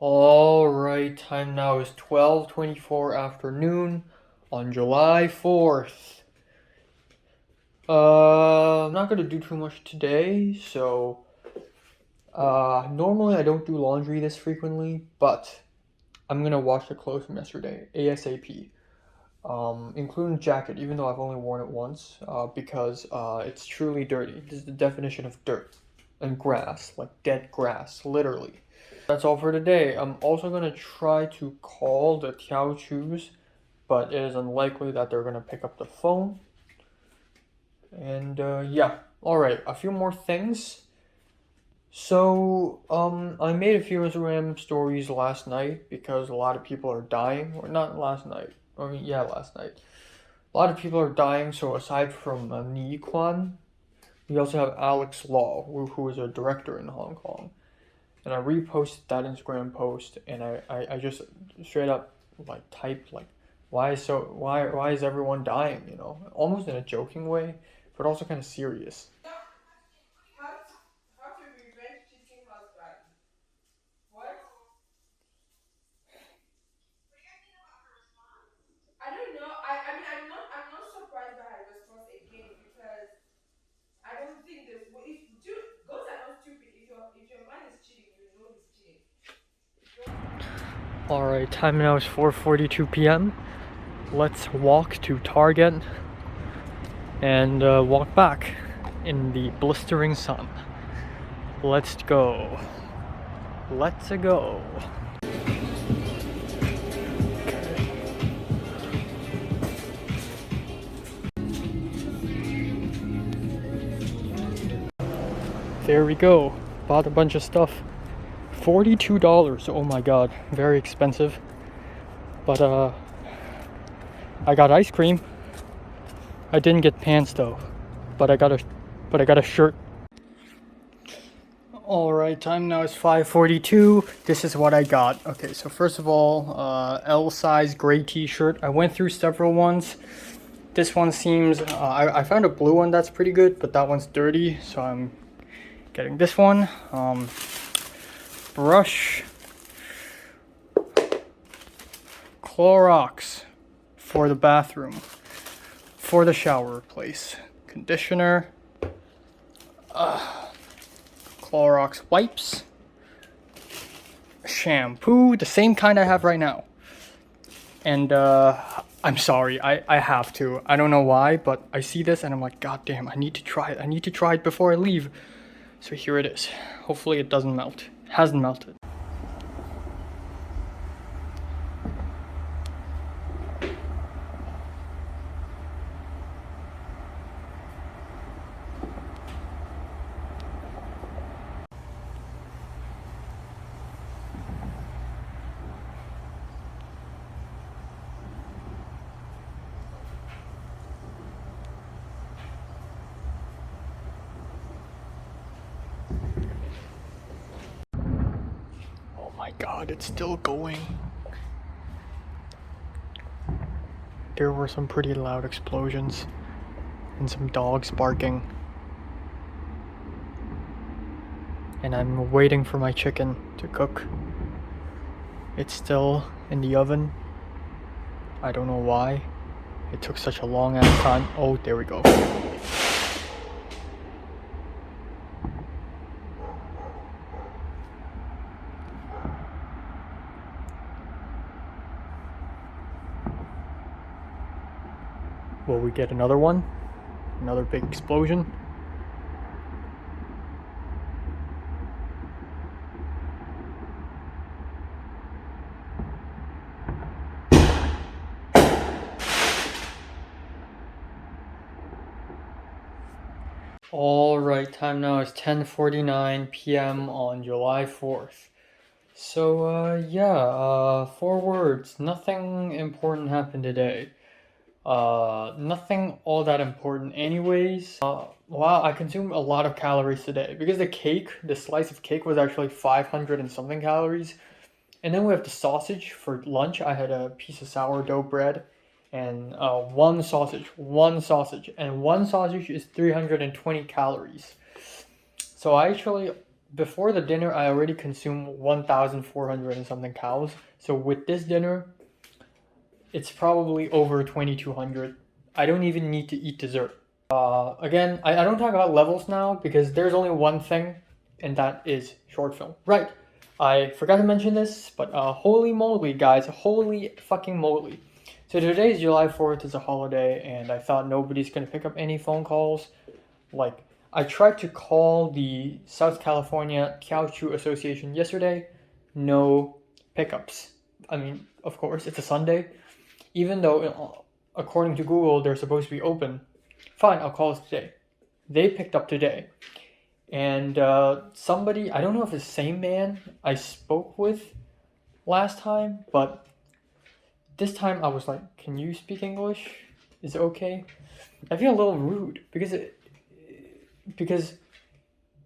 All right, time now is 12:24 afternoon on July 4th. I'm not gonna do too much today, so normally I don't do laundry this frequently, but I'm gonna wash the clothes from yesterday ASAP. Including the jacket, even though I've only worn it once, because it's truly dirty. This is the definition of dirt and grass, like dead grass, literally. That's all for today. I'm also gonna try to call the Tiaochus, but it is unlikely that they're gonna pick up the phone. And yeah, all right. A few more things. So I made a few Instagram stories last night because a lot of people are dying. Or not last night. I mean, yeah, last night. A lot of people are dying. So aside from Ni Kwan, we also have Alex Law, who is a director in Hong Kong. And I reposted that Instagram post, and I just straight up like typed like, why is everyone dying? You know, almost in a joking way, but also kind of serious. How to revenge cheating husband? What? I don't know. I mean I'm not surprised by her response again because I don't think that if girls are not stupid. If your man is cheating, you know he's cheating. All right, time now is 4:42 p.m. Let's walk to Target and walk back in the blistering sun. Let's go. Let's go. There we go. Bought a bunch of stuff. $42. Oh my god, very expensive. But I got ice cream. I didn't get pants though. But I got a shirt. All right, time now is 5:42. This is what I got. Okay, so first of all, L size gray t-shirt. I went through several ones. This one seems I found a blue one that's pretty good, but that one's dirty, so I'm getting this one. Brush, Clorox for the bathroom, for the shower place, conditioner, Clorox wipes, shampoo, the same kind I have right now. And I'm sorry, I have to. I don't know why, but I see this and I'm like, God damn, I need to try it. I need to try it before I leave. So here it is. Hopefully it doesn't melt. It hasn't melted. Oh my god, it's still going. There were some pretty loud explosions and some dogs barking. And I'm waiting for my chicken to cook. It's still in the oven. I don't know why. It took such a long ass time. Oh, there we go. Will we get another one? Another big explosion? All right, time now is 10:49 p.m. on July 4th. So, yeah, 4 words. Nothing important happened today. Nothing all that important anyways. Wow, I consumed a lot of calories today because the slice of cake was actually 500 and something calories. And then we have the sausage for lunch. I had a piece of sourdough bread and one sausage, and one sausage is 320 calories. So I actually before the dinner, I already consumed 1,400 and something cows. So with this dinner, it's probably over 2,200. I don't even need to eat dessert. Again, I don't talk about levels now because there's only one thing, and that is short film. Right. I forgot to mention this, but holy moly, guys. Holy fucking moly. So today's July 4th is a holiday, and I thought nobody's going to pick up any phone calls. Like, I tried to call the South California Caoutchouc Association yesterday. No pickups. I mean, of course, it's a Sunday. Even though, according to Google, they're supposed to be open. Fine, I'll call today. They picked up today. And somebody, I don't know if it's the same man I spoke with last time, but this time I was like, can you speak English? Is it okay? I feel a little rude because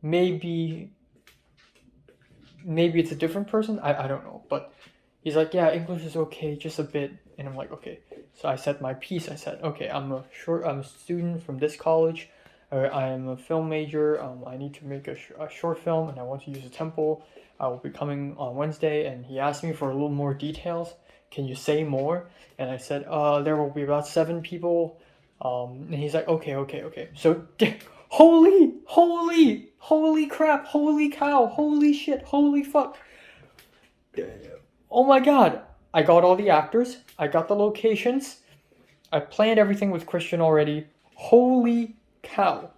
maybe it's a different person. I don't know, but he's like, yeah, English is okay, just a bit. And I'm like, okay. So I said my piece. I said, okay, I'm a student from this college. I am a film major. I need to make a short film, and I want to use a temple. I will be coming on Wednesday. And he asked me for a little more details. Can you say more? And I said, there will be about 7 people. And he's like, okay. So, holy crap, holy cow, holy shit, holy fuck. Oh my god. I got all the actors. I got the locations. I planned everything with Christian already. Holy cow.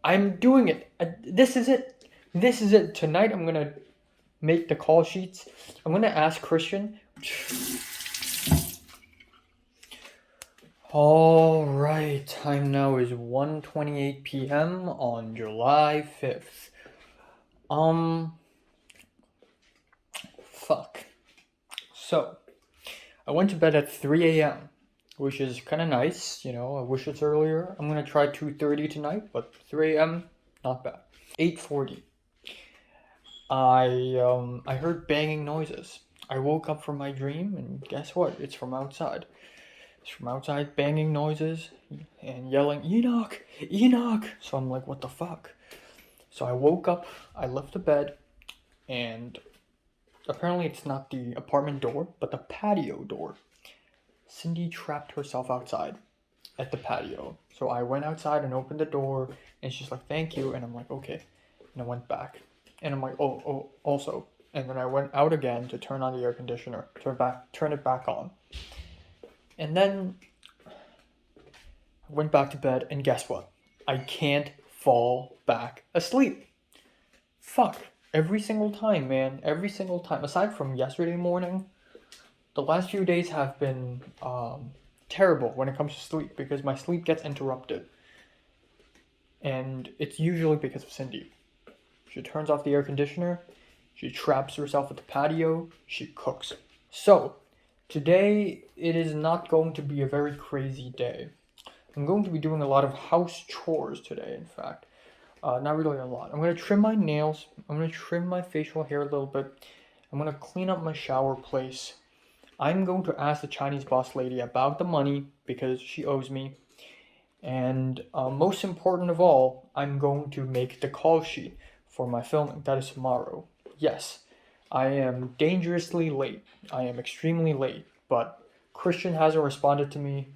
I'm doing it. This is it. This is it. Tonight I'm going to make the call sheets. I'm going to ask Christian. All right. Time now is 1:28 p.m. on July 5th. Fuck. So, I went to bed at 3 a.m., which is kind of nice, you know. I wish it's earlier. I'm going to try 2:30 tonight, but 3 a.m., not bad. 8:40. I heard banging noises. I woke up from my dream, and guess what? It's from outside. It's from outside, banging noises and yelling, Enoch! Enoch! So I'm like, what the fuck? So I woke up, I left the bed, and apparently it's not the apartment door, but the patio door. Cindy trapped herself outside at the patio. So I went outside and opened the door, and she's like, thank you. And I'm like, okay. And I went back. And I'm like, oh, also. And then I went out again to turn on the air conditioner, turn it back on. And then I went back to bed, and guess what? I can't fall back asleep. Fuck. Every single time, man. Every single time. Aside from yesterday morning, the last few days have been terrible when it comes to sleep because my sleep gets interrupted. And it's usually because of Cindy. She turns off the air conditioner, she traps herself at the patio, she cooks. So, today it is not going to be a very crazy day. I'm going to be doing a lot of house chores today, in fact. Not really a lot. I'm going to trim my nails, I'm going to trim my facial hair a little bit, I'm going to clean up my shower place. I'm going to ask the Chinese boss lady about the money because she owes me. And most important of all, I'm going to make the call sheet for my filming. That is tomorrow. Yes, I am dangerously late. I am extremely late. But Christian hasn't responded to me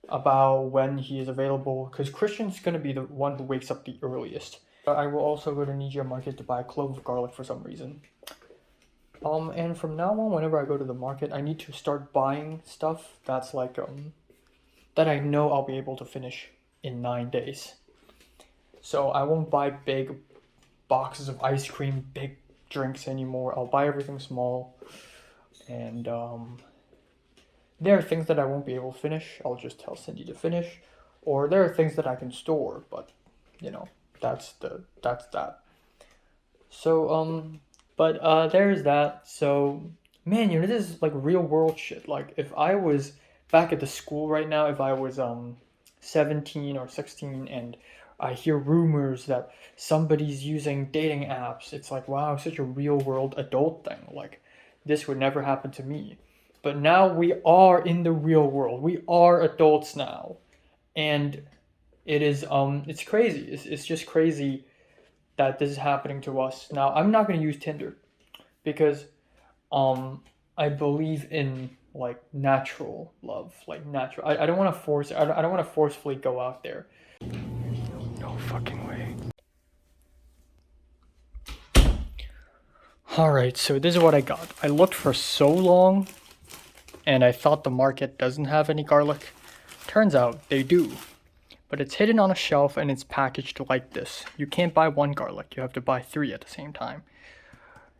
about when he is available because Christian's going to be the one who wakes up the earliest. I will also go to Nijia Market to buy a clove of garlic for some reason. And from now on, whenever I go to the market, I need to start buying stuff that's like, that I know I'll be able to finish in 9 days. So I won't buy big boxes of ice cream, big drinks anymore. I'll buy everything small. And, there are things that I won't be able to finish. I'll just tell Cindy to finish. Or there are things that I can store, but, you know, that's that. So, but there's that. So, man, you know, this is like real world shit. Like, if I was back at the school right now, if I was 17 or 16 and I hear rumors that somebody's using dating apps, it's like, wow, such a real world adult thing. Like, this would never happen to me. But now we are in the real world. We are adults now. And it is it's crazy. It's just crazy that this is happening to us. Now, I'm not going to use Tinder because I believe in like natural love, like natural. I don't want to force. I don't want to forcefully go out there. No fucking way. All right, so this is what I got. I looked for so long, and I thought the market doesn't have any garlic. Turns out they do, but it's hidden on a shelf and it's packaged like this. You can't buy one garlic. You have to buy 3 at the same time.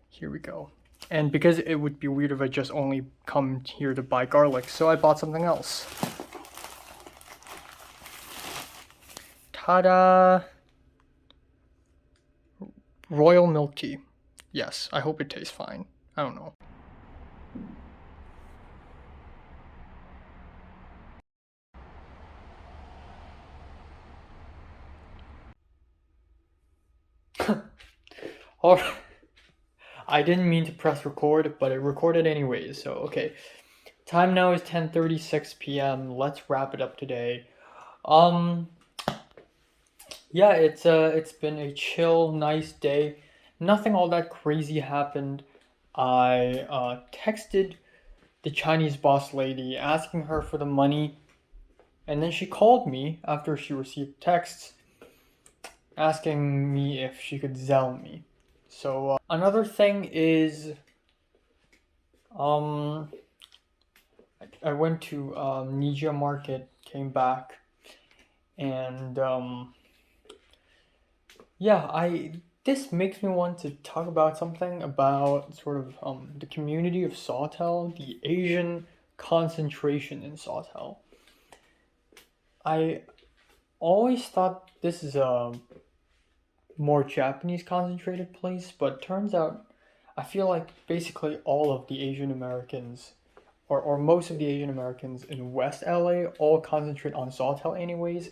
Here we go. And because it would be weird if I just only come here to buy garlic, so I bought something else. Ta-da! Royal milk tea. Yes, I hope it tastes fine. I don't know. Alright. I didn't mean to press record, but it recorded anyways, so okay. Time now is 10:36 p.m. Let's wrap it up today. Yeah, it's been a chill, nice day. Nothing all that crazy happened. I texted the Chinese boss lady asking her for the money, and then she called me after she received texts asking me if she could Zelle me. So another thing is, I went to Nijia Market, came back, and yeah, this makes me want to talk about something about sort of the community of Sawtell, the Asian concentration in Sawtell. I always thought this is a more Japanese concentrated place, but turns out I feel like basically all of the Asian Americans, or most of the Asian Americans in West LA, all concentrate on Sawtell anyways.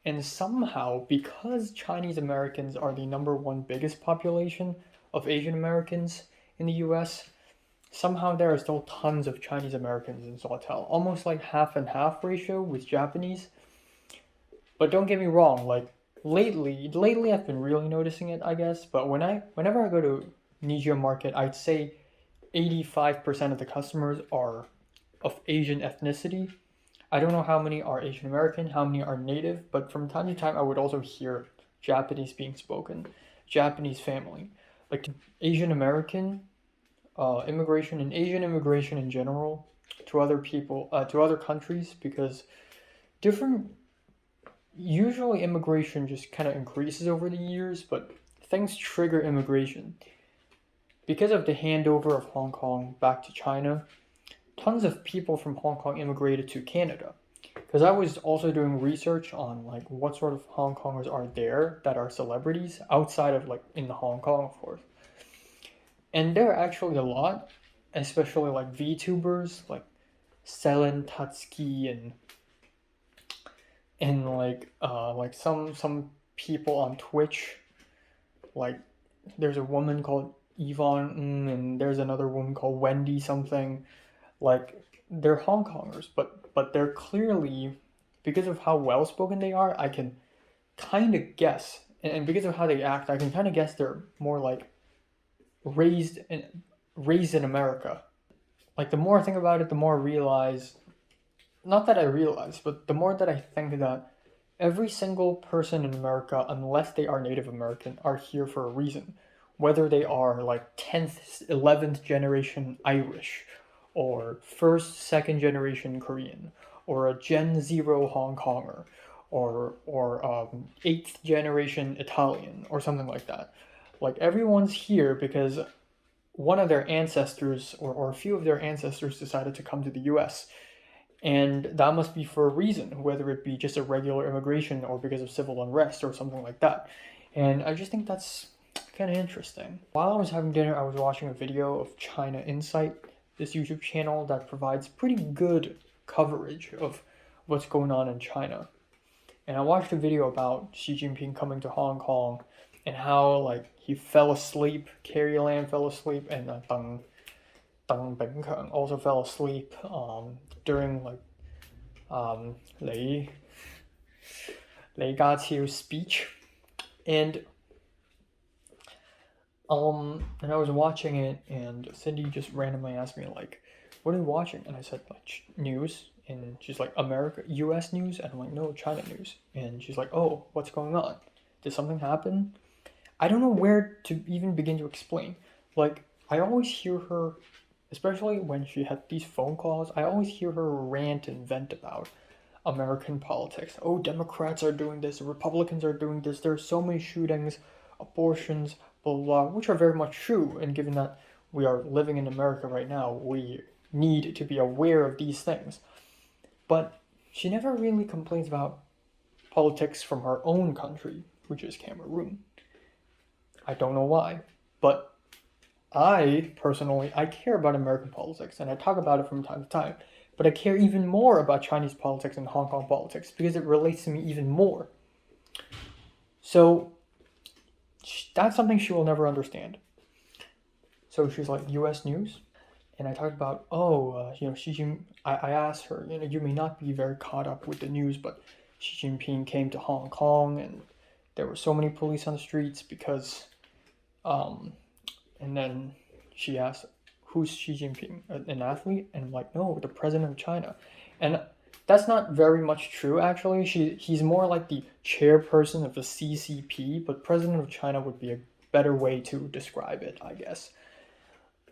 And somehow, because Chinese Americans are the number one biggest population of Asian Americans in the US, somehow there are still tons of Chinese Americans in Sawtell, almost like half and half ratio with Japanese. But don't get me wrong, like lately I've been really noticing it, I guess. But whenever I go to Nijia Market, I'd say 85% of the customers are of Asian ethnicity. I don't know how many are Asian American, how many are native, but from time to time I would also hear Japanese being spoken, Japanese family, like Asian American immigration and Asian immigration in general to other people, to other countries, because different usually immigration just kind of increases over the years, but things trigger immigration. Because of the handover of Hong Kong back to China, tons of people from Hong Kong immigrated to Canada. Because I was also doing research on like what sort of Hong Kongers are there that are celebrities outside of like in the Hong Kong, of course. And there are actually a lot, especially like VTubers like Selen Tatsuki and like some people on Twitch. Like there's a woman called Yvonne and there's another woman called Wendy something. Like they're Hong Kongers, but they're clearly, because of how well spoken they are, I can kind of guess, and because of how they act, I can kind of guess they're more like raised in America. Like the more I think about it, the more I realize, not that I realize, but the more that I think that every single person in America, unless they are Native American, are here for a reason. Whether they are like 10th, 11th generation Irish, or first, second generation Korean, or a Gen Zero Hong Konger, or 8th generation Italian, or something like that. Like everyone's here because one of their ancestors or a few of their ancestors decided to come to the US. And that must be for a reason, whether it be just a regular immigration or because of civil unrest or something like that. And I just think that's kind of interesting. While I was having dinner, I was watching a video of China Insight, this YouTube channel that provides pretty good coverage of what's going on in China. And I watched a video about Xi Jinping coming to Hong Kong and how like he fell asleep, Carrie Lam fell asleep, and Deng Bingkeng also fell asleep during like Lei Gaqiu's speech. And And I was watching it, and Cindy just randomly asked me like, "What are you watching?" And I said like news, and she's like, "America, U.S. news," and I'm like, "No, China news." And she's like, "Oh, what's going on? Did something happen?" I don't know where to even begin to explain. Like, I always hear her, especially when she had these phone calls, I always hear her rant and vent about American politics. Oh, Democrats are doing this, Republicans are doing this, there are so many shootings, abortions, blah, blah, blah, which are very much true. And given that we are living in America right now, we need to be aware of these things. But she never really complains about politics from her own country, which is Cameroon. I don't know why, but I personally I care about American politics and I talk about it from time to time, but I care even more about Chinese politics and Hong Kong politics because it relates to me even more. So that's something she will never understand. So she's like, U.S. news, and I talked about Xi Jinping. I asked her, you may not be very caught up with the news, but Xi Jinping came to Hong Kong and there were so many police on the streets because and then she asked, "Who's Xi Jinping? An athlete?" And I'm like, "No, the president of China." And that's not very much true, actually. He's more like the chairperson of the CCP, but president of China would be a better way to describe it, I guess.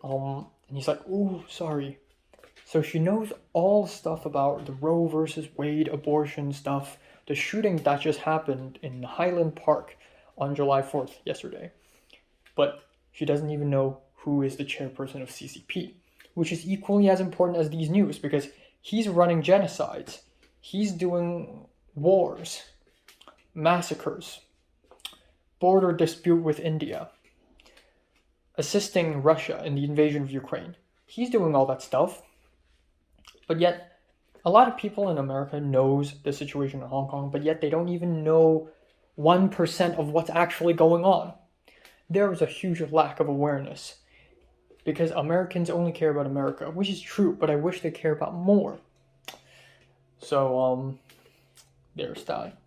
And he's like, "Oh, sorry." So she knows all stuff about the Roe versus Wade abortion stuff, the shooting that just happened in Highland Park on July 4th, yesterday. But she doesn't even know who is the chairperson of CCP, which is equally as important as these news because he's running genocides, he's doing wars, massacres, border dispute with India, assisting Russia in the invasion of Ukraine. He's doing all that stuff, but yet a lot of people in America knows the situation in Hong Kong, but yet they don't even know 1% of what's actually going on. There is a huge lack of awareness because Americans only care about America, which is true, but I wish they care about more. So, there's that.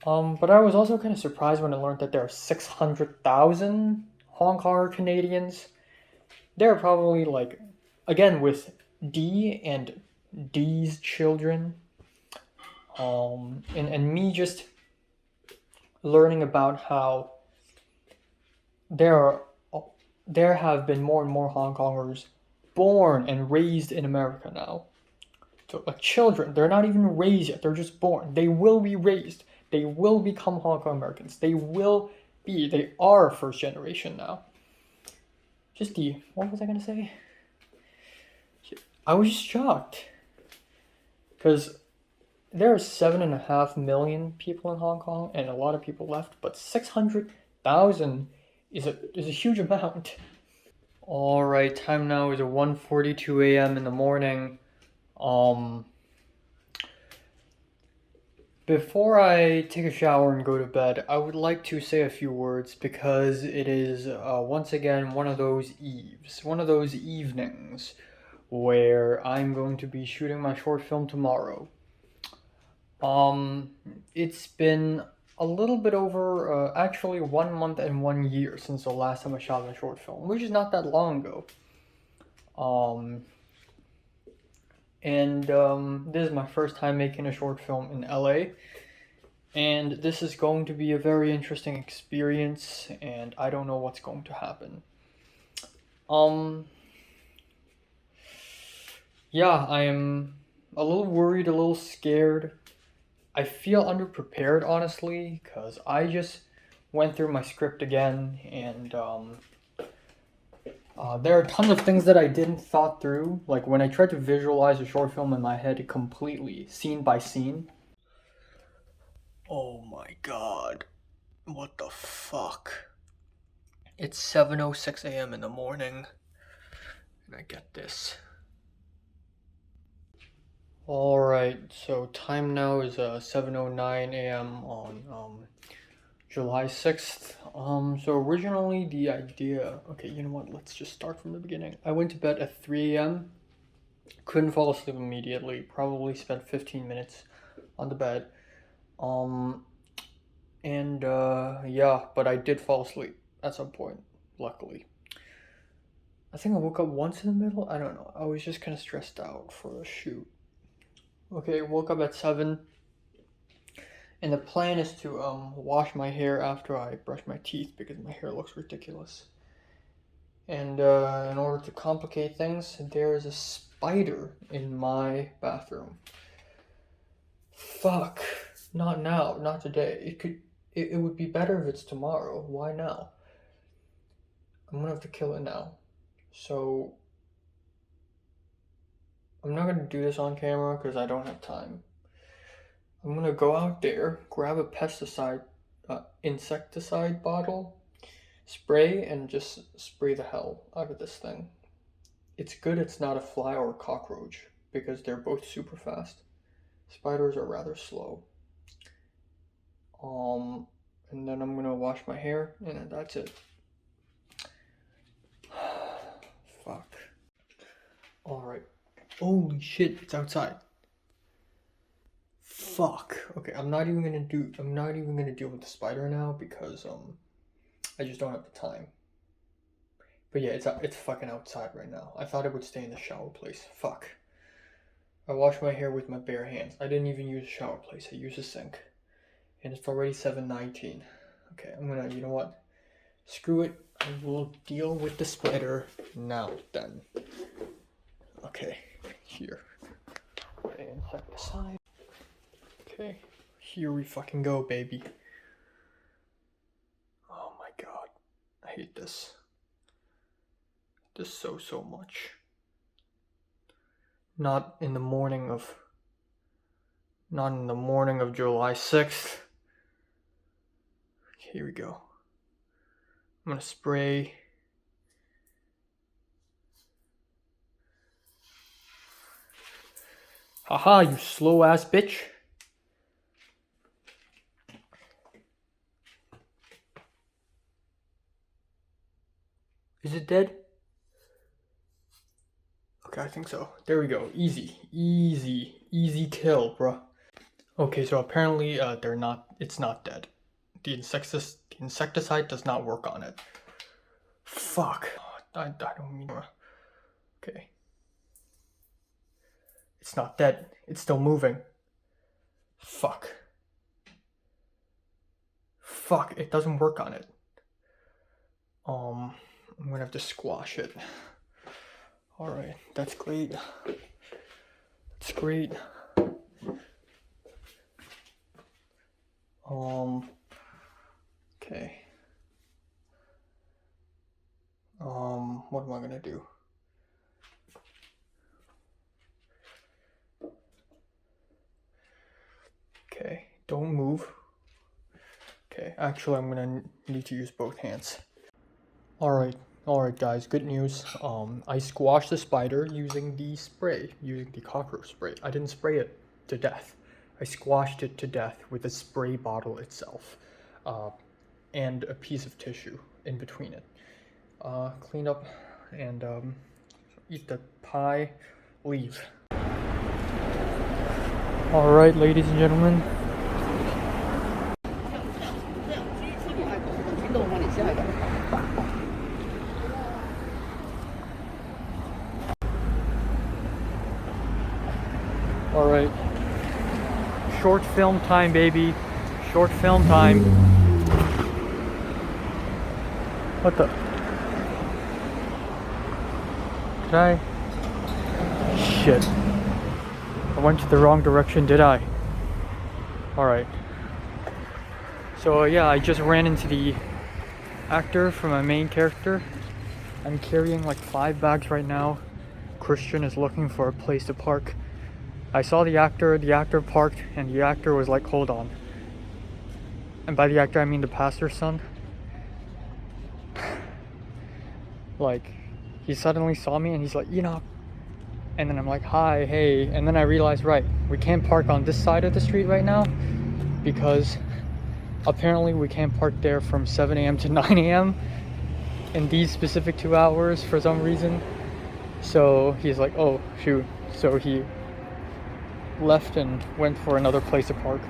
But I was also kind of surprised when I learned that there are 600,000 Hong Kong Canadians. They're probably like, again, with D and D's children. And me just learning about how there have been more and more Hong Kongers born and raised in America now. So like children, they're not even raised yet, they're just born. They will be raised. They will become Hong Kong Americans. They are first generation now. What was I gonna say? I was just shocked. Because there are 7.5 million people in Hong Kong and a lot of people left, but 600,000 is a huge amount. Alright, time now is 1:42 a.m. in the morning. Before I take a shower and go to bed, I would like to say a few words because it is once again one of those evenings where I'm going to be shooting my short film tomorrow. It's been a little bit over, actually 1 month and 1 year since the last time I shot my short film, which is not that long ago. This is my first time making a short film in LA, and this is going to be a very interesting experience, and I don't know what's going to happen. Yeah, I am a little worried, a little scared. I feel underprepared, honestly, because I just went through my script again, and there are tons of things that I didn't thought through, like when I tried to visualize a short film in my head completely, scene by scene. Oh my god, what the fuck? It's 7:06 a.m. in the morning, and I get this. Alright, so time now is 7:09 a.m. on July 6th. So originally the idea, okay, you know what, let's just start from the beginning. I went to bed at 3 a.m. Couldn't fall asleep immediately, probably spent 15 minutes on the bed. Yeah, but I did fall asleep. at some point, luckily. I think I woke up once in the middle. I don't know. I was just kind of stressed out for a shoot. Okay, woke up at 7. And the plan is to wash my hair after I brush my teeth because my hair looks ridiculous. And in order to complicate things, there is a spider in my bathroom. Fuck. Not now. Not today. It would be better if it's tomorrow. Why now? I'm gonna have to kill it now. So I'm not gonna do this on camera because I don't have time. I'm gonna go out there, grab a pesticide, insecticide bottle, spray, and just spray the hell out of this thing. It's good it's not a fly or a cockroach because they're both super fast. Spiders are rather slow. And then I'm gonna wash my hair, and that's it. Fuck. Alright. Holy shit, it's outside. Fuck. Okay, I'm not even gonna deal with the spider now because I just don't have the time. But yeah, it's fucking outside right now. I thought it would stay in the shower place. Fuck. I washed my hair with my bare hands. I didn't even use a shower place. I used a sink. And it's already 7:19. Okay, I'm gonna, you know what? Screw it. I will deal with the spider now then. Okay, here. Okay, insecticide. Okay, here we fucking go, baby. Oh my god. I hate this. This so much. Not in the morning of July 6th. Okay, here we go. I'm gonna spray. Haha, you slow ass bitch. Is it dead? Okay, I think so. There we go. Easy kill, bruh. Okay, so apparently it's not dead. The insecticide does not work on it. Fuck. I don't mean. Okay. It's not dead. It's still moving. Fuck. Fuck, it doesn't work on it. I'm gonna have to squash it. Alright, that's great. That's great. Okay. What am I gonna do? Okay, don't move. Okay, actually I'm gonna need to use both hands. Alright guys, good news. I squashed the spider using the cockroach spray. I didn't spray it to death. I squashed it to death with the spray bottle itself. And a piece of tissue in between it. Clean up and eat the pie, leave. Alright, ladies and gentlemen. Alright. Short film time, baby. Short film time. What the? Did I? Shit. I went to the wrong direction, did I? Alright. So yeah, I just ran into the actor for my main character. I'm carrying like 5 bags right now. Christian is looking for a place to park. I saw the actor parked, and the actor was like, hold on. And by the actor, I mean the pastor's son. Like, he suddenly saw me and he's like, Enoch. And then I'm like, hi, hey. And then I realized, right, we can't park on this side of the street right now because apparently we can't park there from 7 a.m. to 9 a.m. in these specific 2 hours for some reason. So he's like, oh, shoot. So he left and went for another place to park.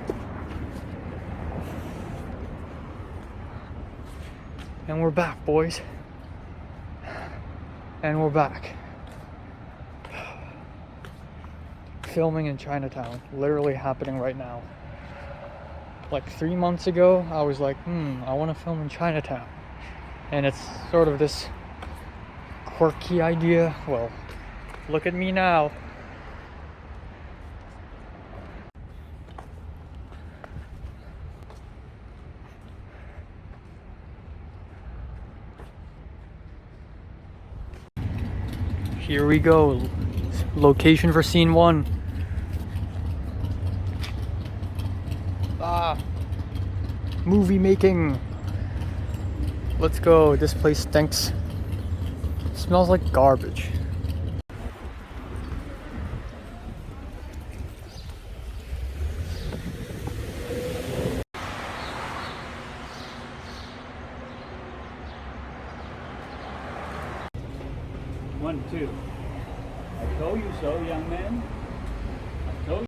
And we're back, boys. And we're back. Filming in Chinatown, literally happening right now. Like 3 months ago, I was like, I want to film in Chinatown. And it's sort of this quirky idea. Well, look at me now. Here we go. Location for scene 1. Movie making. Let's go. This place stinks. Smells like garbage. One, two. I told you so, young man. I told you.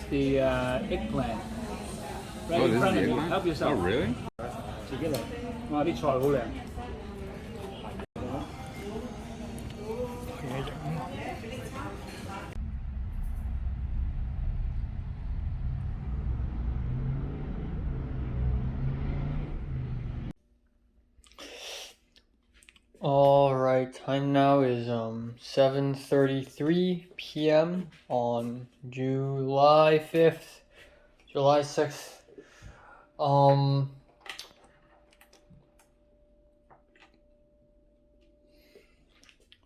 The eggplant. Right in front of you. Help yourself. Oh, really? 自己嚟。哇！啲菜好靚。Alright, time now is 7:33 p.m. on July 5th, July 6th.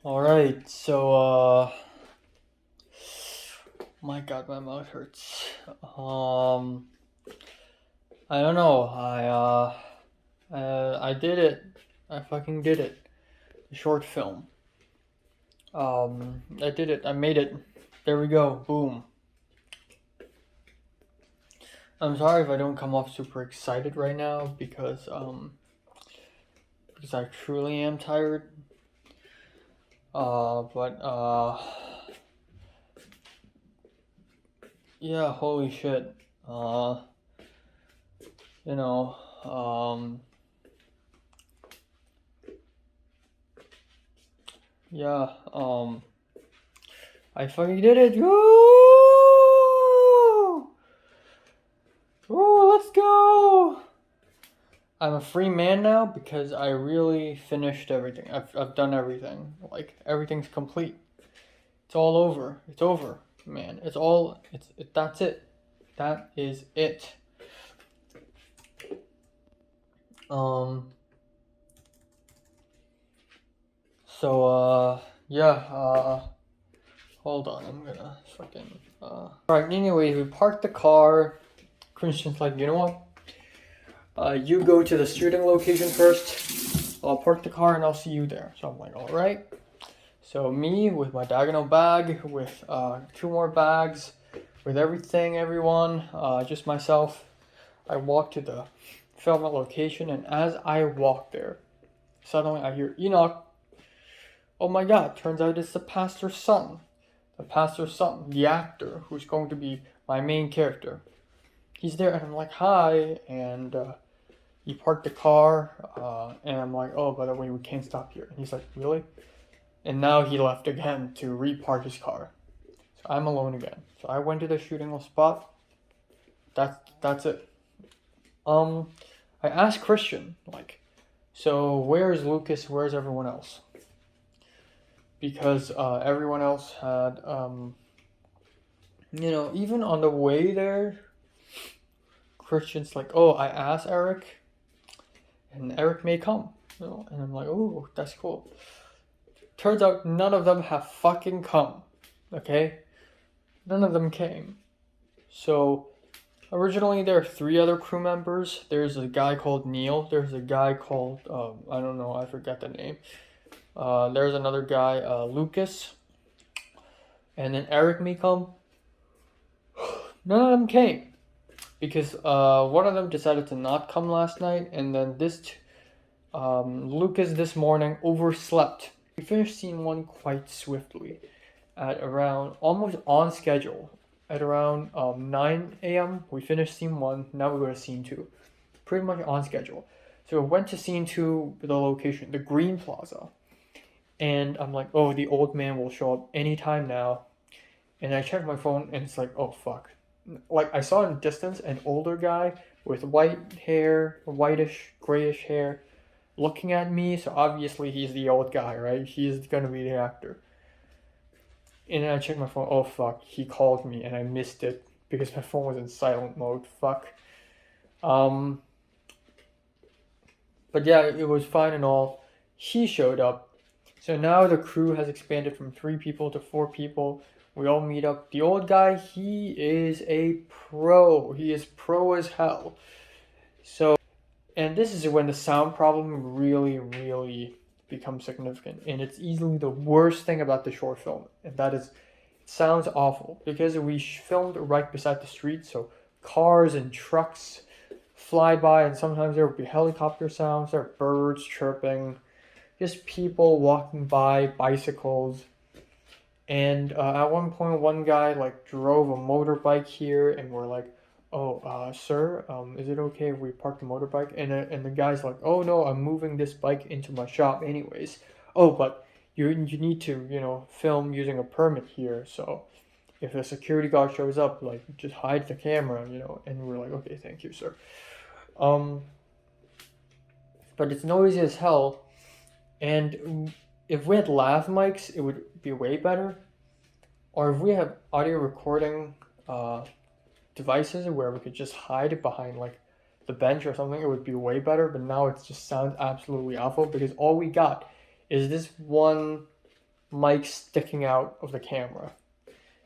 Alright, so my god, my mouth hurts. I don't know. I did it. I fucking did it. Short film. I did it. I made it. There we go. Boom. I'm sorry if I don't come off super excited right now because I truly am tired. Yeah, holy shit. You know, yeah, I fucking did it. Woo! Woo, let's go! I'm a free man now because I really finished everything. I've done everything. Like, everything's complete. It's all over. It's over, man. That's it. That is it. Hold on, I'm gonna fucking, Alright, anyway, we parked the car. Christian's like, you know what? You go to the shooting location first. I'll park the car and I'll see you there. So I'm like, alright. So me, with my diagonal bag, with 2 more bags, with everyone, just myself, I walk to the filming location, and as I walk there, suddenly I hear Enoch. Oh my god, turns out it's the pastor's son. The pastor's son, the actor, who's going to be my main character. He's there, and I'm like, hi, and he parked the car, and I'm like, oh, by the way, we can't stop here. And he's like, really? And now he left again to repark his car. So I'm alone again. So I went to the shooting spot. That's it. I asked Christian, like, so where's Lucas? Where's everyone else? Because everyone else had, even on the way there, Christian's like, oh, I asked Eric, and Eric may come. And I'm like, oh, that's cool. Turns out none of them have fucking come. Okay? None of them came. So, originally there are 3 other crew members. There's a guy called Neil. There's a guy called, I don't know, I forgot the name. There's another guy, Lucas. And then Eric may come. None of them came. Because one of them decided to not come last night. And then Lucas this morning overslept. We finished scene 1 quite swiftly at around almost on schedule. At around 9 a.m. we finished scene 1, now we go to scene 2. Pretty much on schedule. So we went to scene 2, the location, the Green Plaza. And I'm like, oh, the old man will show up anytime now. And I checked my phone and it's like, oh fuck. Like I saw in the distance an older guy with white hair, whitish, grayish hair, looking at me. So obviously he's the old guy, right? He's gonna be the actor. And then I checked my phone. Oh fuck, he called me and I missed it because my phone was in silent mode. Fuck. But yeah, it was fine and all. He showed up. So now the crew has expanded from 3 people to 4 people. We all meet up. The old guy, he is a pro. He is pro as hell. So, and this is when the sound problem really becomes significant. And it's easily the worst thing about the short film. And that is, it sounds awful. Because we filmed right beside the street. So cars and trucks fly by. And sometimes there will be helicopter sounds. There are birds chirping. Just people walking by, bicycles. And at one point, one guy like drove a motorbike here, and we're like, "Oh, sir, is it okay if we park the motorbike?" And the guy's like, "Oh no, I'm moving this bike into my shop anyways. Oh, but you need to film using a permit here. So if a security guard shows up, like just hide the camera, And we're like, "Okay, thank you, sir." But it's noisy as hell, and if we had lav mics, it would be way better. Or if we have audio recording devices where we could just hide it behind like the bench or something, it would be way better. But now it just sounds absolutely awful because all we got is this one mic sticking out of the camera,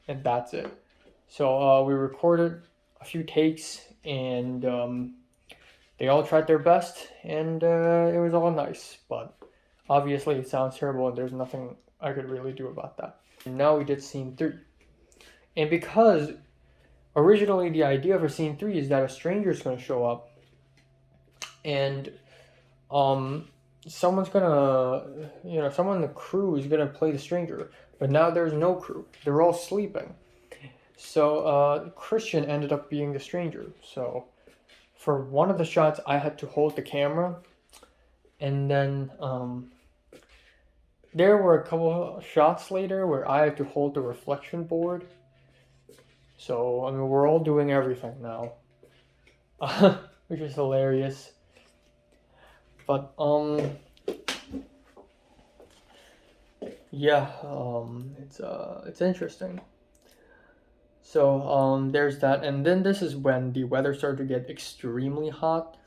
and that's it. So we recorded a few takes, and they all tried their best, and it was all nice. But obviously it sounds terrible, and there's nothing I could really do about that. And now we did scene 3. And because originally the idea for scene 3 is that a stranger is going to show up and someone's going to, someone in the crew is going to play the stranger. But now there's no crew. They're all sleeping. So Christian ended up being the stranger. So for one of the shots, I had to hold the camera. And then there were a couple shots later where I had to hold the reflection board. So, I mean, we're all doing everything now. Which is hilarious. But, yeah, it's interesting. So, there's that. And then this is when the weather started to get extremely hot.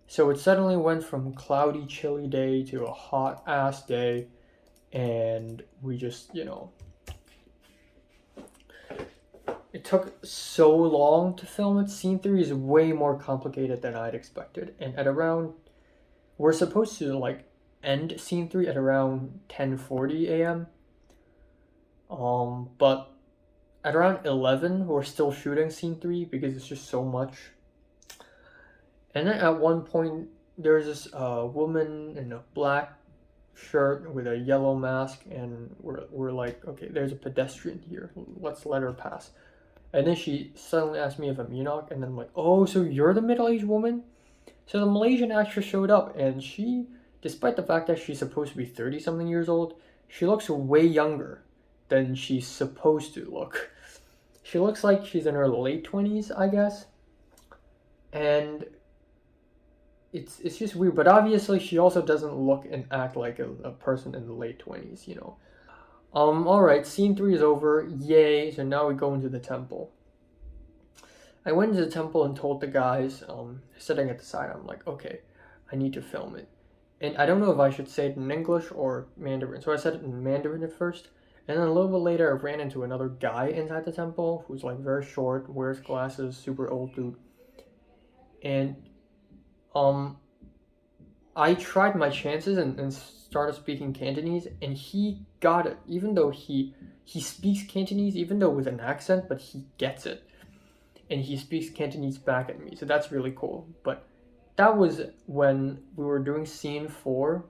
So it suddenly went from cloudy, chilly day to a hot-ass day. And we just, it took so long to film it. Scene 3 is way more complicated than I'd expected. And we're supposed to, end scene 3 at around 10:40 a.m. But at around 11, we're still shooting scene 3 because it's just so much. And then at one point, there's this woman in a black shirt with a yellow mask, and we're like, okay, there's a pedestrian here, let's let her pass. And then she suddenly asked me if I'm Enoch, and then I'm like, oh, so you're the middle-aged woman? So the Malaysian actress showed up, and she, despite the fact that she's supposed to be 30-something years old, she looks way younger than she's supposed to look. She looks like she's in her late 20s, I guess. And it's just weird, but obviously she also doesn't look and act like a person in the late 20s, Alright, scene 3 is over, yay, so now we go into the temple. I went into the temple and told the guys, sitting at the side, I'm like, okay, I need to film it. And I don't know if I should say it in English or Mandarin, so I said it in Mandarin at first, and then a little bit later I ran into another guy inside the temple, who's very short, wears glasses, super old dude, and I tried my chances and started speaking Cantonese, and he got it, even though he speaks Cantonese, even though with an accent, but he gets it. And he speaks Cantonese back at me, so that's really cool. But that was when we were doing scene 4,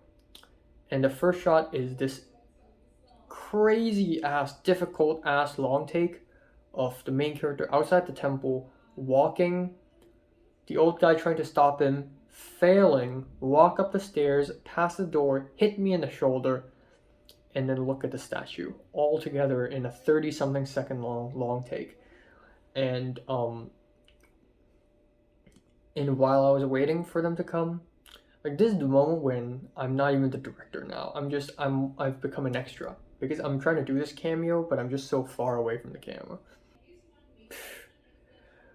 and the first shot is this crazy ass, difficult ass long take of the main character outside the temple, walking, the old guy trying to stop him, failing, walk up the stairs, past the door, hit me in the shoulder, and then look at the statue, all together in a 30-something second long take. And while I was waiting for them to come, like, this is the moment when I'm not even the director now. I've become an extra because I'm trying to do this cameo, but I'm just so far away from the camera.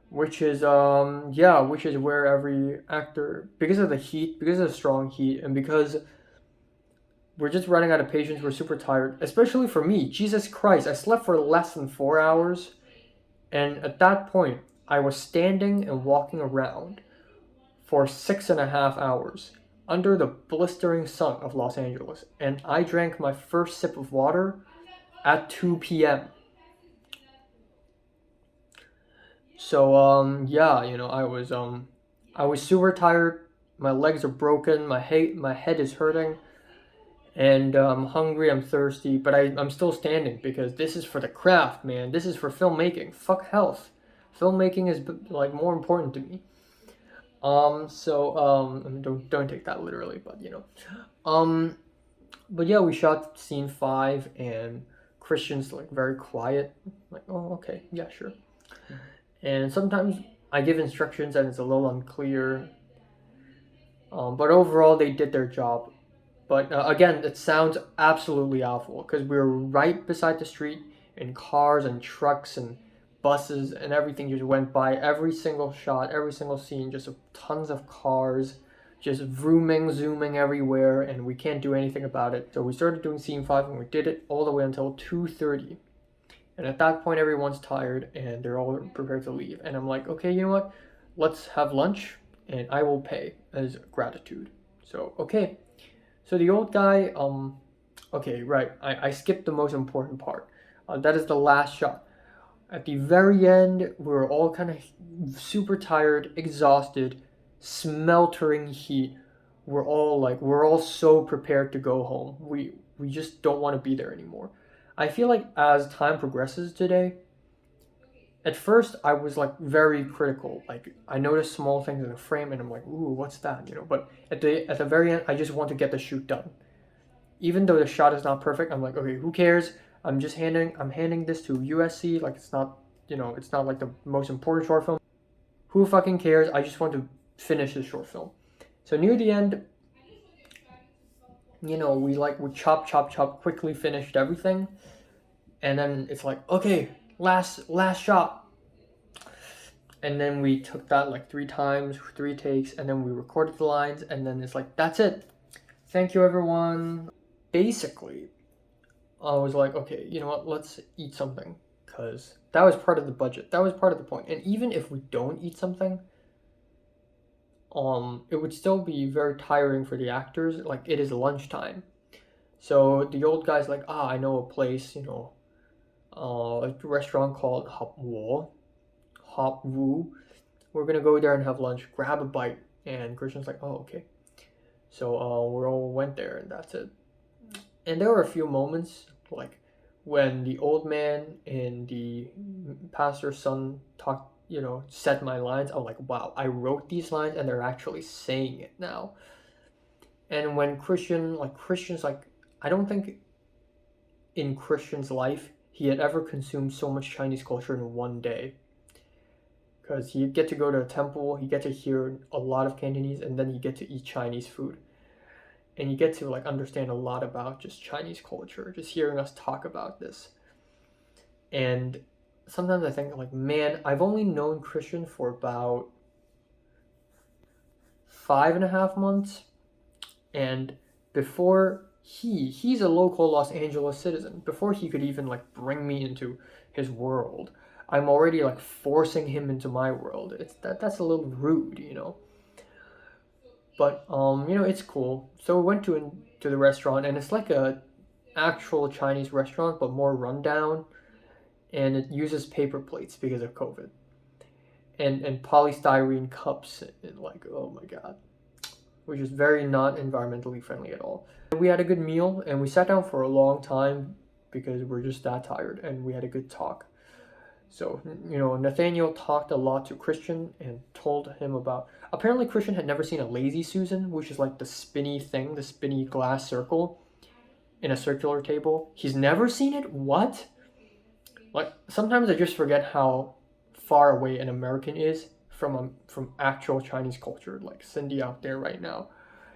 Which is where every actor, because of the heat, because of the strong heat, and because we're just running out of patience, we're super tired, especially for me. Jesus Christ, I slept for less than 4 hours, and at that point, I was standing and walking around for 6.5 hours under the blistering sun of Los Angeles, and I drank my first sip of water at 2 p.m. So I was super tired. My legs are broken. My head is hurting, and I'm hungry. I'm thirsty, but I'm still standing because this is for the craft, man. This is for filmmaking. Fuck health. Filmmaking is like more important to me. I mean, don't take that literally, but but yeah, we shot scene 5, and Christian's like very quiet. I'm like, oh, okay, yeah, sure. And sometimes I give instructions and it's a little unclear. But overall, they did their job. But again, it sounds absolutely awful because we were right beside the street, and cars and trucks and buses and everything just went by. Every single shot, every single scene, just tons of cars, just zooming everywhere, and we can't do anything about it. So we started doing scene 5, and we did it all the way until 2:30. And at that point, everyone's tired and they're all prepared to leave. And I'm like, okay, you know what? Let's have lunch and I will pay as gratitude. So, okay. So the old guy, okay, right. I skipped the most important part. That is the last shot. At the very end, we're all kind of super tired, exhausted, smeltering heat. We're all so prepared to go home. We just don't want to be there anymore. I feel like as time progresses today, at first I was like very critical. Like, I noticed small things in the frame and I'm like, ooh, what's that? But at the very end, I just want to get the shoot done. Even though the shot is not perfect, I'm like, okay, who cares? I'm handing this to USC. Like, it's not like the most important short film. Who fucking cares? I just want to finish the short film. So near the end, we chop, quickly finished everything. And then it's like, okay, last shot. And then we took that like 3 times, 3 takes, and then we recorded the lines, and then it's like, that's it. Thank you, everyone. Basically, I was like, okay, you know what, let's eat something, because that was part of the budget. That was part of the point. And even if we don't eat something, it would still be very tiring for the actors. Like, it is lunchtime. So the old guy's like, I know a place, a restaurant called Hop Woo. We're gonna go there and have lunch, grab a bite. And Christian's like, oh, okay. So we all went there, and that's it. And there were a few moments, like when the old man and the pastor's son said my lines. I'm like, wow, I wrote these lines and they're actually saying it now. And when Christian's like, I don't think in Christian's life he had ever consumed so much Chinese culture in one day. Because you get to go to a temple, you get to hear a lot of Cantonese, and then you get to eat Chinese food. And you get to like understand a lot about just Chinese culture, just hearing us talk about this. And sometimes I think like, man, I've only known Christian for about 5.5 months. And before he's a local Los Angeles citizen, before he could even like bring me into his world, I'm already like forcing him into my world. That's a little rude, But it's cool. So we went to the restaurant, and it's like a actual Chinese restaurant, but more rundown, and it uses paper plates because of COVID. and polystyrene cups, and like, oh my god, which is very not environmentally friendly at all. We had a good meal and we sat down for a long time because we're just that tired, and we had a good talk. So, Nathaniel talked a lot to Christian and told him about. Apparently, Christian had never seen a Lazy Susan, which is like the spinny thing, the spinny glass circle in a circular table. He's never seen it? What? Like, sometimes I just forget how far away an American is from actual Chinese culture. Like Cindy out there right now,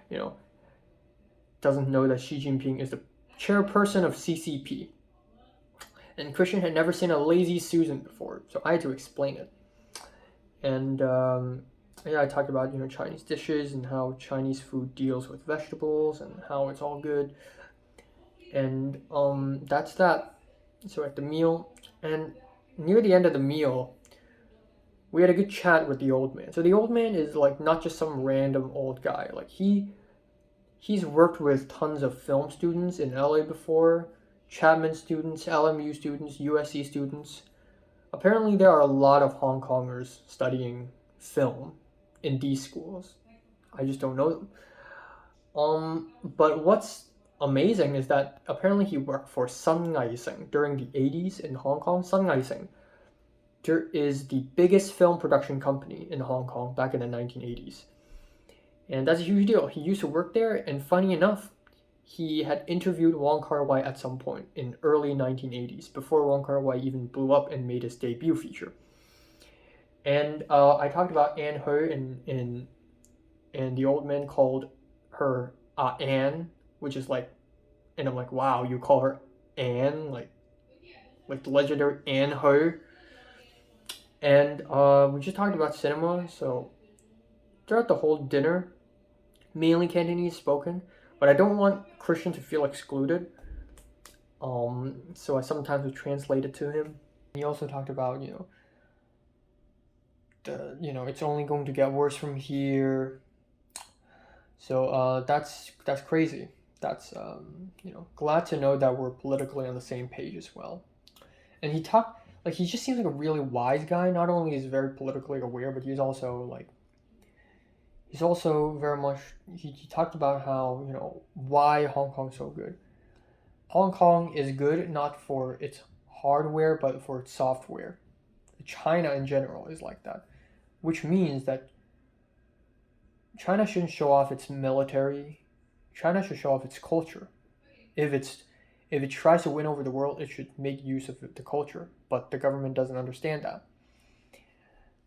you know, doesn't know that Xi Jinping is the chairperson of CCP. And Christian had never seen a Lazy Susan before, so I had to explain it. And yeah, I talked about Chinese dishes and how Chinese food deals with vegetables and how it's all good. And that's that. So at the meal, and near the end of the meal, we had a good chat with the old man. So the old man is like not just some random old guy. Like he's worked with tons of film students in LA before, Chapman students, LMU students, USC students. Apparently there are a lot of Hong Kongers studying film in these schools. I just don't know them. But what's amazing is that apparently he worked for Sun Yat-sen during the 80s in Hong Kong. Sun Yat-sen is the biggest film production company in Hong Kong back in the 1980s. And that's a huge deal. He used to work there, and funny enough, he had interviewed Wong Kar-wai at some point in early 1980s, before Wong Kar-wai even blew up and made his debut feature. And I talked about Anne He, and the old man called her Anne, which is like, and I'm like, wow, you call her Anne, like the legendary Anne He. And we just talked about cinema. So throughout the whole dinner, mainly Cantonese spoken, but I don't want Christian to feel excluded. So I sometimes would translate it to him. He also talked about it's only going to get worse from here. So that's crazy. That's glad to know that we're politically on the same page as well. And he talked like he just seems like a really wise guy. Not only is he very politically aware, but he's also very much, he talked about how, why Hong Kong's so good. Hong Kong is good not for its hardware, but for its software. China in general is like that, which means that China shouldn't show off its military. China should show off its culture. If it tries to win over the world, it should make use of the culture, but the government doesn't understand that.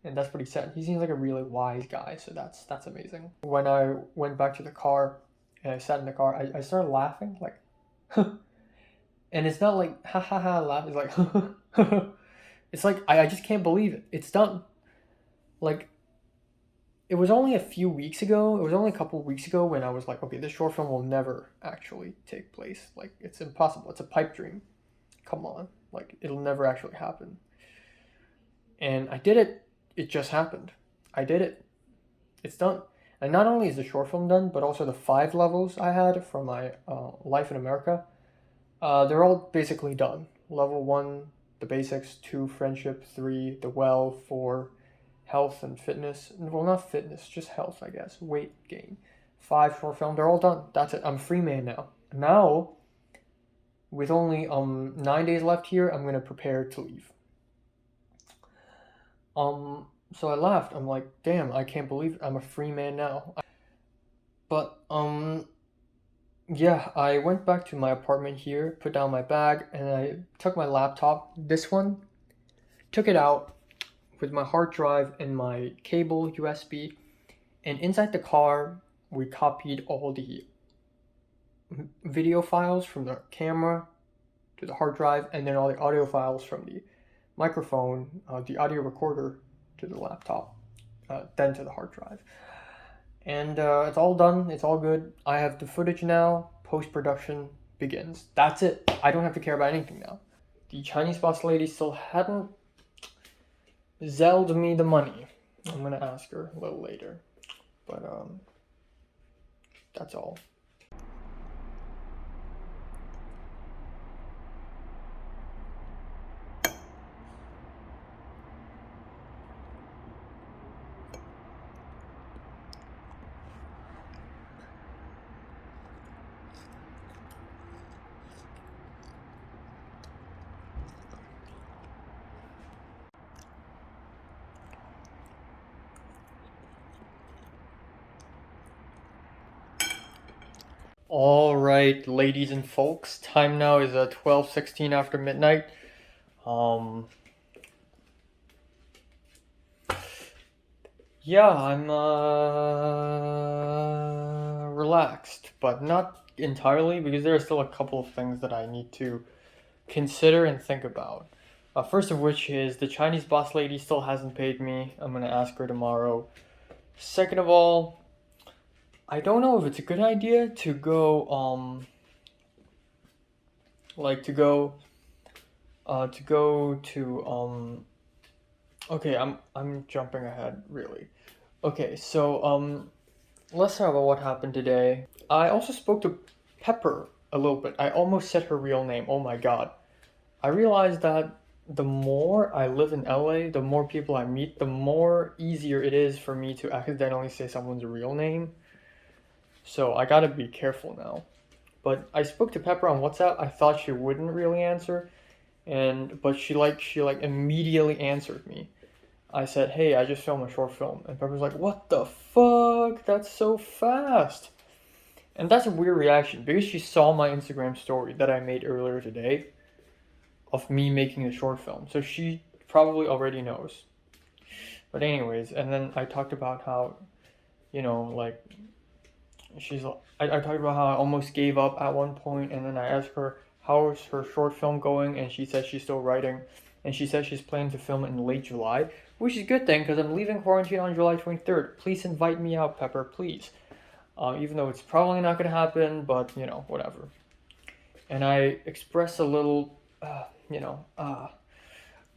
And that's pretty sad. He seems like a really wise guy, so that's amazing. When I went back to the car and I sat in the car, I started laughing, like, and it's not like ha ha ha laugh. It's like it's like I just can't believe it. It's done. Like, it was only a few weeks ago. It was only a couple of weeks ago when I was like, okay, this short film will never actually take place. Like, it's impossible. It's a pipe dream. Come on, like it'll never actually happen. And I did it. It just happened. I did it. It's done. And not only is the short film done, but also the 5 levels I had for my Life in America, they're all basically done. Level 1, the basics, 2, friendship, 3, the well, 4, health and fitness. Well, not fitness, just health, I guess. Weight gain. 5 short film, they're all done. That's it. I'm free man now. Now, with only 9 days left here, I'm going to prepare to leave. So I laughed. I'm like, damn, I can't believe it. I'm a free man now. But, yeah, I went back to my apartment here, put down my bag, and I took my laptop, this one, took it out with my hard drive and my cable USB, and inside the car, we copied all the video files from the camera to the hard drive, and then all the audio files from the microphone, the audio recorder to the laptop, then to the hard drive. And it's all done. It's all good. I have the footage now. Post-production begins. That's it. I don't have to care about anything now. The Chinese boss lady still hadn't zelled me the money. I'm gonna ask her a little later. But that's all. All right, ladies and folks, time now is 12:16 after midnight. Um, yeah, I'm relaxed, but not entirely because there are still a couple of things that I need to consider and think about. First of which is the Chinese boss lady still hasn't paid me. I'm gonna ask her tomorrow. Second of all, I don't know if it's a good idea to go like to go to okay, I'm jumping ahead really. Okay, so let's talk about what happened today. I also spoke to Pepper a little bit. I almost said her real name. Oh my god. I realized that the more I live in LA, the more people I meet, the more easier it is for me to accidentally say someone's real name. So I gotta be careful now. But I spoke to Pepper on WhatsApp. I thought she wouldn't really answer, but she immediately answered me. I said, "Hey, I just filmed a short film," and Pepper's like, "What the fuck? That's so fast!" And that's a weird reaction because she saw my Instagram story that I made earlier today of me making a short film, so she probably already knows. But anyways, and then I talked about how, like I talked about how I almost gave up at one point, and then I asked her how is her short film going, and she said she's still writing, and she said she's planning to film it in late July, which is a good thing because I'm leaving quarantine on July 23rd. Please invite me out, Pepper, please. Even though it's probably not gonna happen, but whatever. And I expressed a little,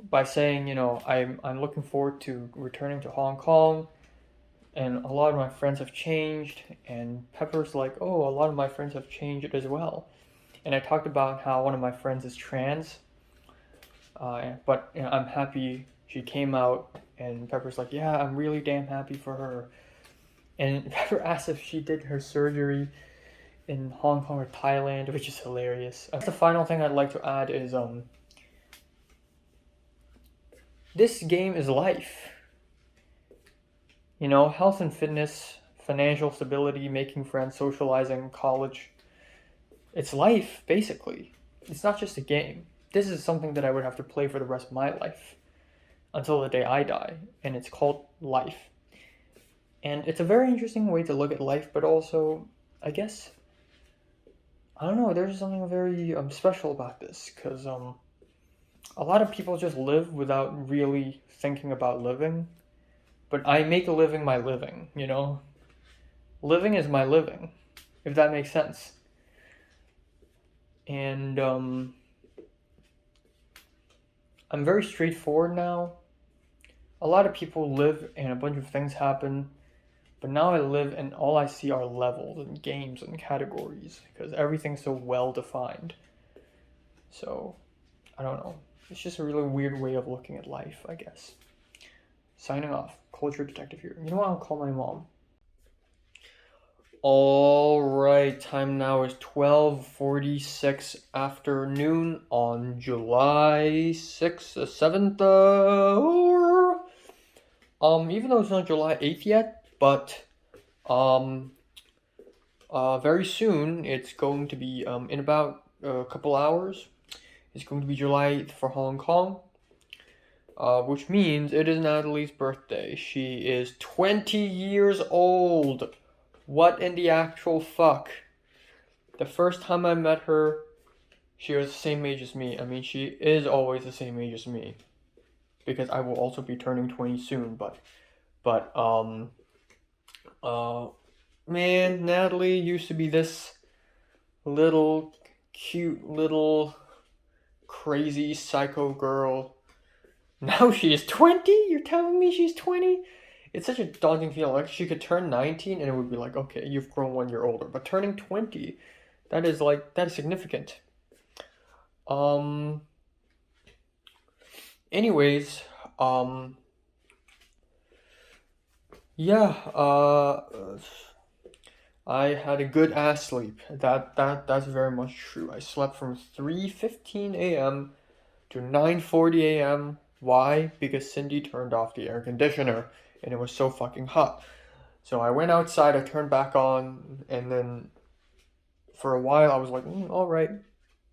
by saying, I'm looking forward to returning to Hong Kong, and a lot of my friends have changed, and Pepper's like, oh, a lot of my friends have changed as well. And I talked about how one of my friends is trans, but I'm happy she came out, and Pepper's like, yeah, I'm really damn happy for her. And Pepper asked if she did her surgery in Hong Kong or Thailand, which is hilarious. The final thing I'd like to add is this game is life. Health and fitness, financial stability, making friends, socializing, college. It's life, basically. It's not just a game. This is something that I would have to play for the rest of my life until the day I die, and it's called life. And it's a very interesting way to look at life, but also, I guess, I don't know, there's something very special about this, because a lot of people just live without really thinking about living. But I make a living my living, Living is my living, if that makes sense. And I'm very straightforward now. A lot of people live and a bunch of things happen, but now I live and all I see are levels and games and categories because everything's so well defined. So, I don't know. It's just a really weird way of looking at life, I guess. Signing off. Culture Detective here. You know what? I'll call my mom. Alright, time now is 12:46 afternoon on July 6th, 7th, even though it's not July 8th yet, but, very soon, it's going to be, in about a couple hours, it's going to be July 8th for Hong Kong. Which means it is Natalie's birthday. She is 20 years old. What in the actual fuck? The first time I met her, she was the same age as me. I mean, she is always the same age as me. Because I will also be turning 20 soon, man, Natalie used to be this little, cute, little, crazy psycho girl. Now she is 20? You're telling me she's 20? It's such a daunting feeling. Like, she could turn 19 and it would be like, okay, you've grown 1 year older. But turning 20, that is significant. Anyways, I had a good ass sleep. That's very much true. I slept from 3:15 a.m. to 9:40 a.m. Why? Because Cindy turned off the air conditioner and it was so fucking hot. So I went outside, I turned back on, and then For a while, I was like, all right,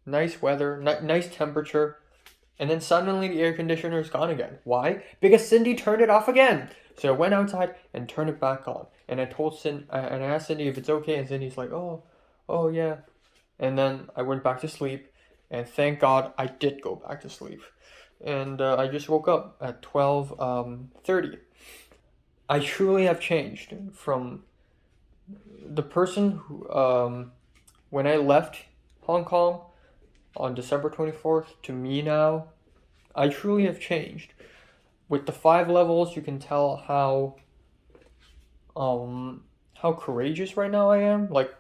nice weather, nice temperature. And then suddenly the air conditioner is gone again. Why? Because Cindy turned it off again. So I went outside and turned it back on. And I told Cindy, and I asked Cindy if it's okay, and Cindy's like, oh yeah. And then I went back to sleep, and thank God I did go back to sleep. And I just woke up at 12:30. I truly have changed from the person who, when I left Hong Kong on December 24th to me now. I truly have changed. With the 5 levels, you can tell how courageous right now I am. Like,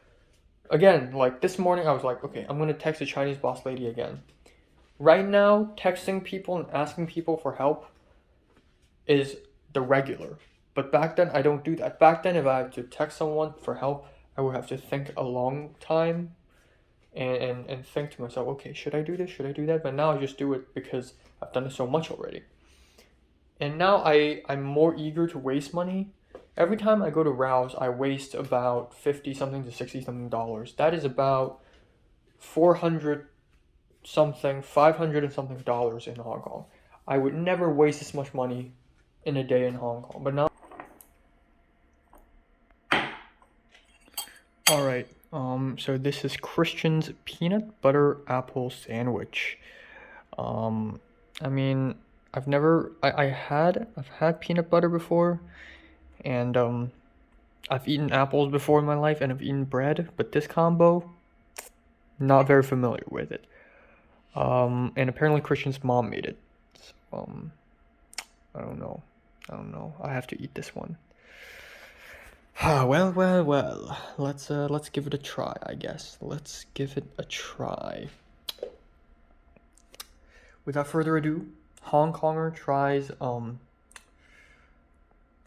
again, like this morning I was like, okay, I'm gonna text the Chinese boss lady again. Right now, texting people and asking people for help is the regular. But back then I don't do that. Back then if I had to text someone for help, I would have to think a long time and think to myself, okay, should I do this? Should I do that? But now I just do it because I've done it so much already. And now I'm more eager to waste money. Every time I go to Rouse, I waste about 50 something to 60 something dollars. That is about 400 something, 500 and something dollars in Hong Kong. I would never waste this much money in a day in Hong Kong. But now, all right. So this is Christian's peanut butter apple sandwich. I mean, I've had peanut butter before, and I've eaten apples before in my life, and I've eaten bread, but this combo, not very familiar with it. And apparently Christian's mom made it. So, I don't know. I have to eat this one. Well. Let's give it a try, I guess. Let's give it a try. Without further ado, Hong Konger tries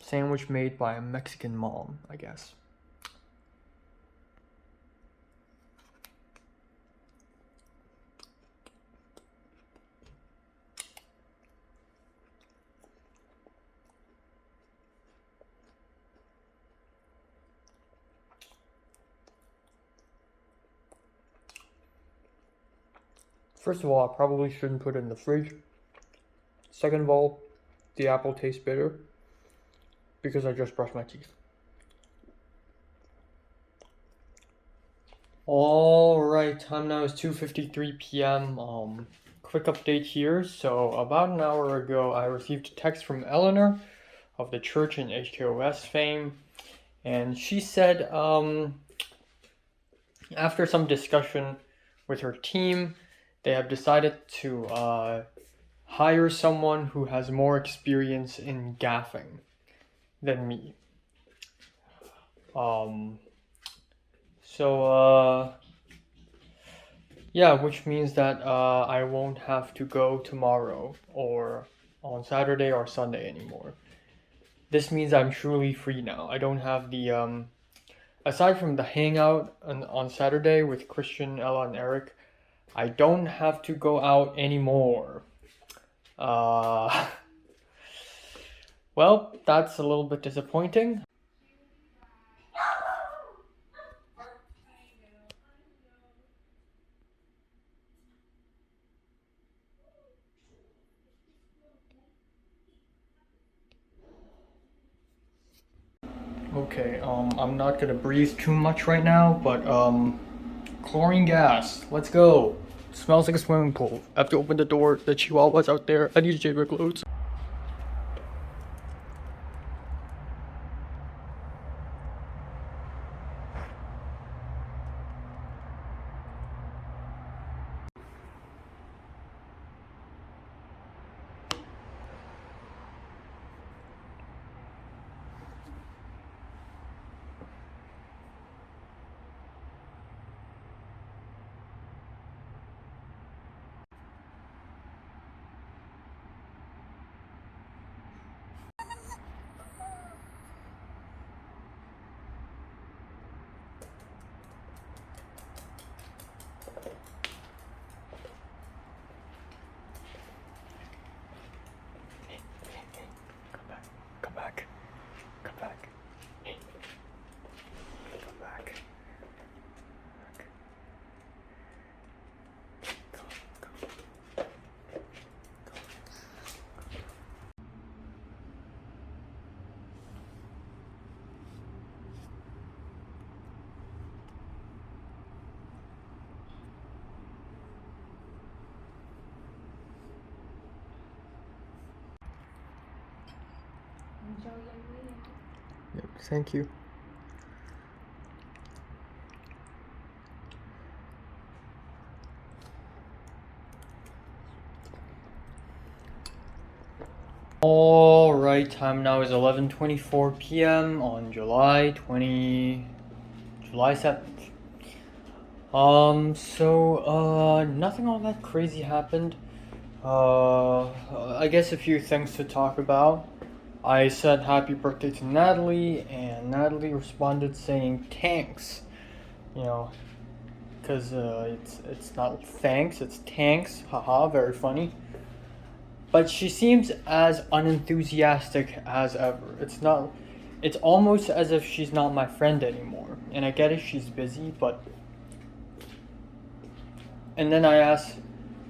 sandwich made by a Mexican mom, I guess. First of all, I probably shouldn't put it in the fridge. Second of all, the apple tastes bitter because I just brushed my teeth. Alright, time now is 2:53 p.m. Quick update here. So about an hour ago, I received a text from Eleanor of the church and HKOS fame, and she said, after some discussion with her team, they have decided to hire someone who has more experience in gaffing than me. Yeah, which means that I won't have to go tomorrow or on Saturday or Sunday anymore. This means I'm truly free now. I don't have the aside from the hangout on Saturday with Christian, Ella, and Eric, I don't have to go out anymore. Well, that's a little bit disappointing. Okay, I'm not gonna breathe too much right now, but chlorine gas, let's go. It smells like a swimming pool. I have to open the door. The chihuahua's out there. I need to change my clothes. Enjoy your meal. Yep, thank you. Alright, time now is 11:24 p.m. on July 7th. Nothing all that crazy happened. I guess a few things to talk about. I said happy birthday to Natalie, and Natalie responded saying thanks. You know, because it's not thanks, it's tanks. Haha, very funny. But she seems as unenthusiastic as ever. It's almost as if she's not my friend anymore. And I get it, she's busy, but. And then I asked,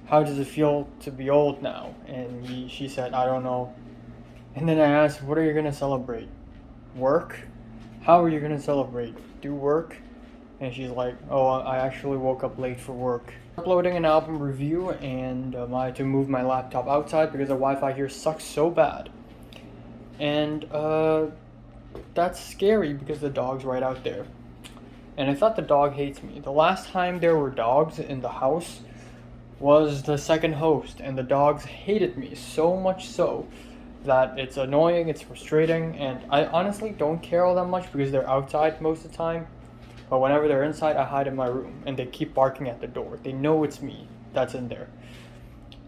how does it feel to be old now? And she said, I don't know. And then I asked, what are you gonna celebrate? Work? How are you gonna celebrate? Do work? And she's like, oh, I actually woke up late for work. Uploading an album review, and I had to move my laptop outside because the Wi-Fi here sucks so bad. And that's scary because the dog's right out there. And I thought the dog hates me. The last time there were dogs in the house was the second host, and the dogs hated me so much so that it's annoying, it's frustrating, and I honestly don't care all that much because they're outside most of the time. But whenever they're inside, I hide in my room, and they keep barking at the door. They know it's me that's in there.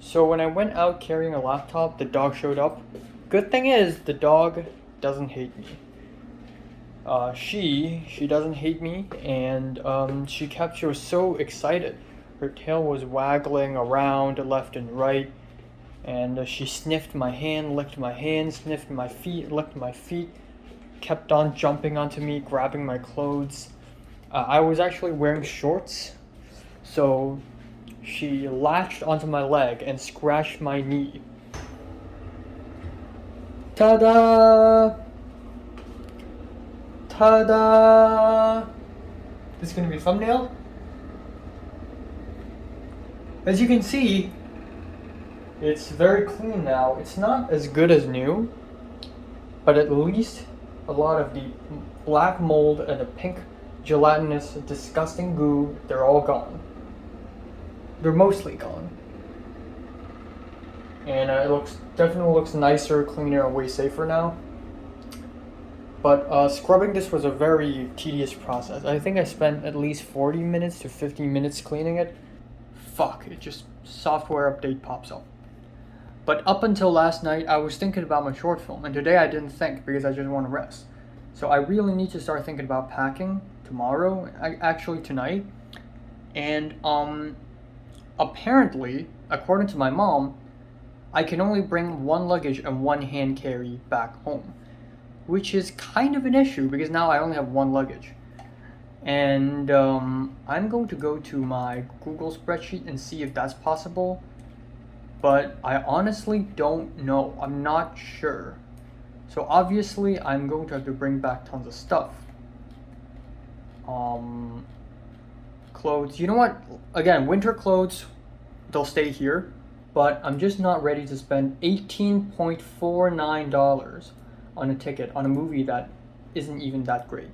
So when I went out carrying a laptop, the dog showed up. Good thing is, the dog doesn't hate me. She doesn't hate me, and she was so excited. Her tail was waggling around left and right, and she sniffed my hand, licked my hand, sniffed my feet, licked my feet, kept on jumping onto me, grabbing my clothes. I was actually wearing shorts, so she latched onto my leg and scratched my knee. Ta-da! Ta-da! This is gonna be a thumbnail. As you can see, it's very clean now. It's not as good as new, but at least a lot of the black mold and the pink gelatinous, disgusting goo, they're all gone. They're mostly gone. And it definitely looks nicer, cleaner, and way safer now. But scrubbing this was a very tedious process. I think I spent at least 40 minutes to 50 minutes cleaning it. Fuck, it just software update pops up. But up until last night, I was thinking about my short film, and today I didn't think because I just want to rest. So I really need to start thinking about packing tomorrow, actually tonight. And apparently, according to my mom, I can only bring one luggage and one hand carry back home, which is kind of an issue because now I only have one luggage. And I'm going to go to my Google spreadsheet and see if that's possible, but I honestly don't know. I'm not sure. So obviously I'm going to have to bring back tons of stuff. Clothes, you know what? Again, winter clothes, they'll stay here, but I'm just not ready to spend $18.49 on a ticket on a movie that isn't even that great.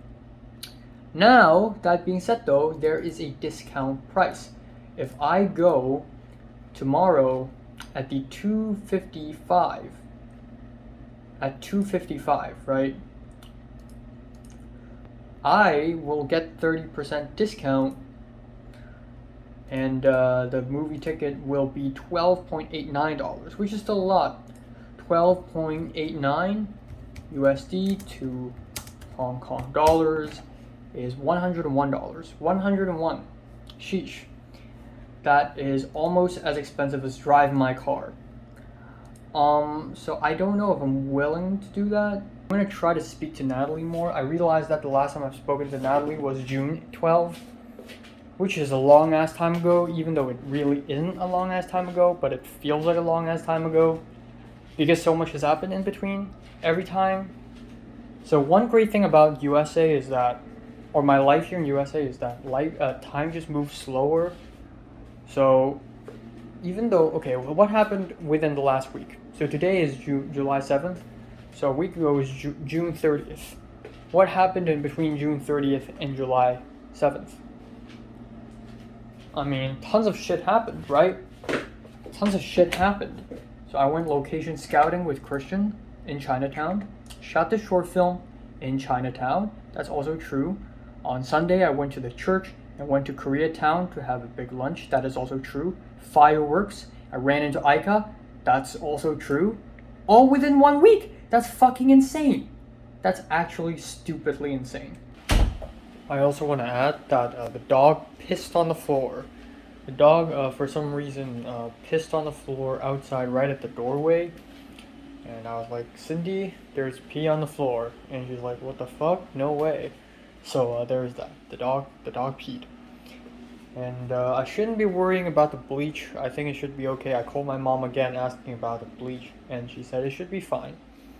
Now, that being said though, there is a discount price. If I go tomorrow at the 255, right? I will get 30% discount, and the movie ticket will be $12.89, which is still a lot. 12.89 USD to Hong Kong dollars is $101. 101. Sheesh. That is almost as expensive as driving my car. So I don't know if I'm willing to do that. I'm gonna try to speak to Natalie more. I realized that the last time I've spoken to Natalie was June 12th, which is a long ass time ago, even though it really isn't a long ass time ago, but it feels like a long ass time ago because so much has happened in between every time. So one great thing about USA is that, or my life here in USA is that time just moves slower. So even though, okay, well, what happened within the last week? So today is July 7th. So a week ago was June 30th. What happened in between June 30th and July 7th? I mean, tons of shit happened, right? Tons of shit happened. So I went location scouting with Christian in Chinatown. Shot the short film in Chinatown. That's also true. On Sunday, I went to the church and went to Koreatown to have a big lunch. That is also true. Fireworks. I ran into Aika. That's also true. All within 1 week. That's fucking insane. That's actually stupidly insane. I also want to add that the dog pissed on the floor. The dog, for some reason, pissed on the floor outside right at the doorway. And I was like, Cindy, there's pee on the floor. And she's like, what the fuck? No way. So there's that. The dog peed. And I shouldn't be worrying about the bleach. I think it should be okay. I called my mom again asking about the bleach. And she said it should be fine.